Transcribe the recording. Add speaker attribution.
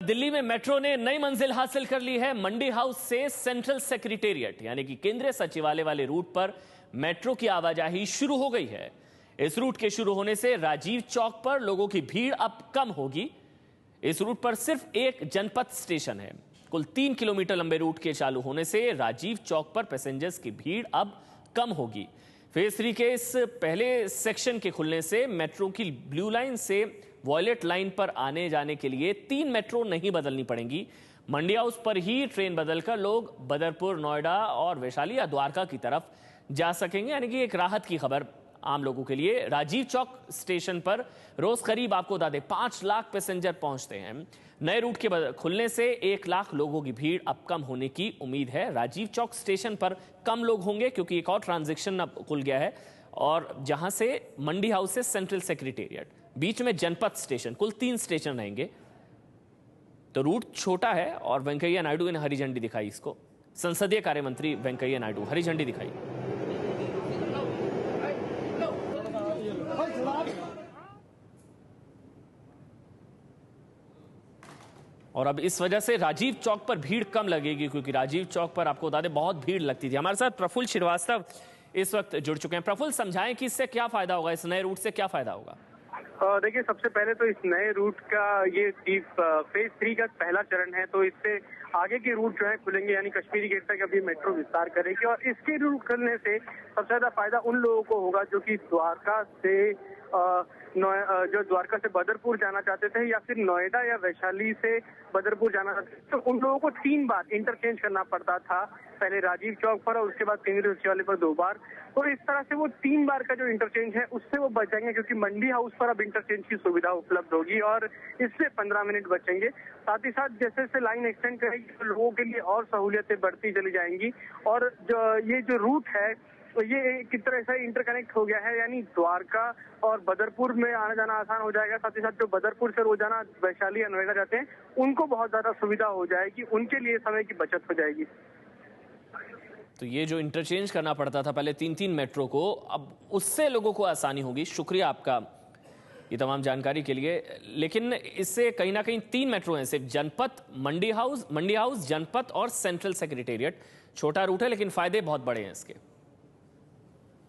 Speaker 1: दिल्ली में मेट्रो ने नई मंजिल हासिल कर ली है। मंडी हाउस से सेंट्रल सेक्रेटेरिएट यानी कि केंद्रीय सचिवालय वाले रूट पर मेट्रो की आवाजाही शुरू हो गई है। इस रूट के शुरू होने से राजीव चौक पर लोगों की भीड़ अब कम होगी। इस रूट पर सिर्फ एक जनपथ स्टेशन है। कुल 3 किलोमीटर लंबे रूट के चालू होने से राजीव चौक पर पैसेंजर्स की भीड़ अब कम होगी। फेज 3 के इस पहले सेक्शन के खुलने से मेट्रो की ब्लू लाइन से वॉयलेट लाइन पर आने जाने के लिए 3 मेट्रो नहीं बदलनी पड़ेंगी। मंडी हाउस पर ही ट्रेन बदलकर लोग बदरपुर, नोएडा और वैशाली या द्वारका की तरफ जा सकेंगे, यानी कि एक राहत की खबर आम लोगों के लिए। राजीव चौक स्टेशन पर रोज करीब आपको बता दें 5 लाख पैसेंजर पहुंचते हैं। नए रूट के खुलने से 1 लाख लोगों की भीड़ अब कम होने की उम्मीद है। राजीव चौक स्टेशन पर कम लोग होंगे क्योंकि एक और ट्रांजैक्शन अब खुल गया है, और जहां से मंडी हाउस से सेंट्रल सेक्रेटेरिएट, बीच में जनपथ स्टेशन, कुल 3 स्टेशन रहेंगे। तो रूट छोटा है और वेंकैया नायडू ने हरी झंडी दिखाई इसको। संसदीय कार्य मंत्री वेंकैया नायडू हरी झंडी दिखाई। और अब इस वजह से राजीव चौक पर भीड़ कम लगेगी, क्योंकि राजीव चौक पर आपको बता दें बहुत भीड़ लगती थी। हमारे साथ प्रफुल्ल श्रीवास्तव इस वक्त जुड़ चुके हैं। प्रफुल्ल, समझाएं कि इससे क्या फायदा होगा, इस नए रूट से क्या फायदा होगा?
Speaker 2: देखिए, सबसे पहले तो इस नए रूट का ये फेज 3 का पहला चरण है, तो इससे आगे के रूट जो है खुलेंगे, यानी कश्मीरी गेट तक अभी मेट्रो विस्तार करेगी। और इसके रूट खुलने से सबसे ज्यादा फायदा उन लोगों को होगा जो कि द्वारका से बदरपुर जाना चाहते थे, या फिर नोएडा या वैशाली से बदरपुर जाना चाहते थे। तो उन लोगों को 3 बार इंटरचेंज करना पड़ता था, पहले राजीव चौक पर और उसके बाद केंद्रीय सचिवालय पर 2 बार। तो इस तरह से वो 3 बार का जो इंटरचेंज है उससे वो बच जाएंगे, क्योंकि मंडी हाउस पर अब इंटरचेंज की सुविधा उपलब्ध होगी और इससे 15 मिनट बचेंगे। साथ ही साथ जैसे जैसे लाइन एक्सटेंड करेगी तो लोगों के लिए और सहूलियतें बढ़ती चली जाएंगी। और ये जो रूट है तो ये किस तरह से इंटरकनेक्ट हो गया है, यानी द्वारका और बदरपुर में आना जाना आसान हो जाएगा। साथ ही साथ जो बदरपुर से रोजाना वैशाली या नोएडा जाते हैं उनको बहुत ज्यादा सुविधा हो जाएगी, उनके लिए समय की बचत हो जाएगी।
Speaker 1: तो ये जो इंटरचेंज करना पड़ता था पहले 3-3 मेट्रो को, अब उससे लोगों को आसानी होगी। शुक्रिया आपका ये तमाम जानकारी के लिए। लेकिन इससे कहीं ना कहीं 3 मेट्रो हैं, सिर्फ जनपथ, मंडी हाउस, जनपथ और सेंट्रल सेक्रेटेरिएट। छोटा रूट है लेकिन फायदे बहुत बड़े हैं इसके।